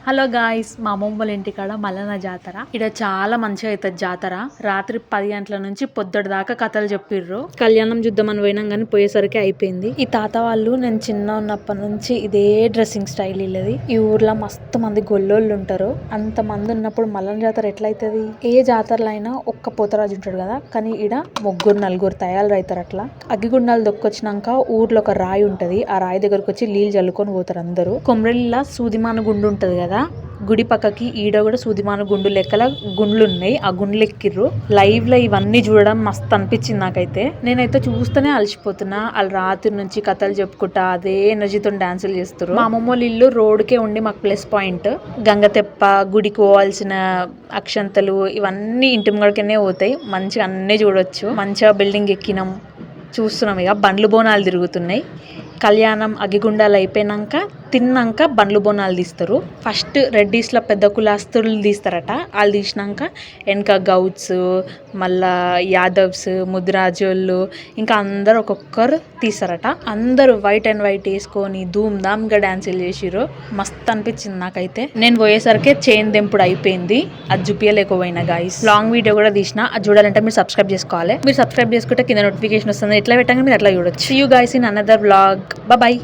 Hello guys, మా అమ్మమ్మల ఇంటికాడ మల్లన్న జాతర. ఇక్కడ చాలా మంచిగా అవుతుంది జాతర. రాత్రి 10 గంటల నుంచి పొద్దుటి దాకా కథలు చెప్పిర్రు. కళ్యాణం చూద్దామని పోయినాం కానీ పోయేసరికి అయిపోయింది. ఈ తాత వాళ్ళు నేను చిన్న ఉన్నప్పటి నుంచి ఇదే డ్రెస్సింగ్ స్టైల్ ఇల్లది. ఈ ఊర్లో మస్తు మంది గొల్లోళ్ళు ఉంటారు. అంత మంది ఉన్నప్పుడు మల్లన్న జాతర ఎట్లయితది? ఏ జాతరలో అయినా ఒక్క పోతరాజు ఉంటాడు కదా, కానీ ఈడ 3-4 తయారు అట్లా. అగ్గిగుండాలు దొక్కొచ్చినాక ఊర్లో ఒక రాయి ఉంటది. ఆ రాయి దగ్గరకు వచ్చి నీళ్ళు చల్లుకొని పోతారు అందరూ. కొమరెల్లిలా సూదిమాన గుండు ఉంటది కదా, గుడి పక్కకి ఈడ కూడా సూదిమాన గుండు లెక్కల గుండ్లు ఉన్నాయి. ఆ గుండ్లు ఎక్కిర్రు. లైవ్ లో ఇవన్నీ చూడడం మస్తు అనిపించింది నాకైతే. నేనైతే చూస్తూనే అలసిపోతున్నా. వాళ్ళు రాత్రి నుంచి కథలు చెప్పుకుంటా అదే ఎనర్జీతో డాన్సులు చేస్తారు. మా అమ్మమ్మ ఇల్లు రోడ్కే ఉండి మాకు ప్లస్ పాయింట్. గంగతెప్ప, గుడికి పోవాల్సిన అక్షంతలు ఇవన్నీ ఇంటి ముంగడికనే పోతాయి. మంచిగా అన్నీ చూడొచ్చు. మంచిగా బిల్డింగ్ ఎక్కినాం, చూస్తున్నాం. ఇక బండ్లు బోనాలు తిరుగుతున్నాయి. కళ్యాణం అగ్గిగుండాలు అయిపోయినాక తిన్నాక బండ్లు బోనాలు తీస్తారు. ఫస్ట్ రెడ్డిస్లో పెద్ద కులాస్తులు తీస్తారట. వాళ్ళు తీసినాక వెనక గౌడ్స్, మళ్ళా యాదవ్స్, ముదిరాజోళ్ళు ఇంకా అందరు ఒక్కొక్కరు తీస్తారట. అందరూ వైట్ అండ్ వైట్ వేసుకొని ధూమ్ ధామ్గా డాన్సులు చేసిర్రు. మస్తు అనిపించింది నాకైతే. నేను పోయేసరికి చైన్ దెంపుడు అయిపోయింది. అది చూపించలేకపోయినా గాయస్. లాంగ్ వీడియో కూడా తీసిన. అది చూడాలంటే మీరు సబ్స్క్రైబ్ చేసుకోవాలి. మీరు సబ్స్క్రైబ్ చేసుకుంటే కింద నోటిఫికేషన్ వస్తుంది. ఎట్లా పెట్టంగా మీరు అట్లా చూడొచ్చు. You guys in another vlog. Bye.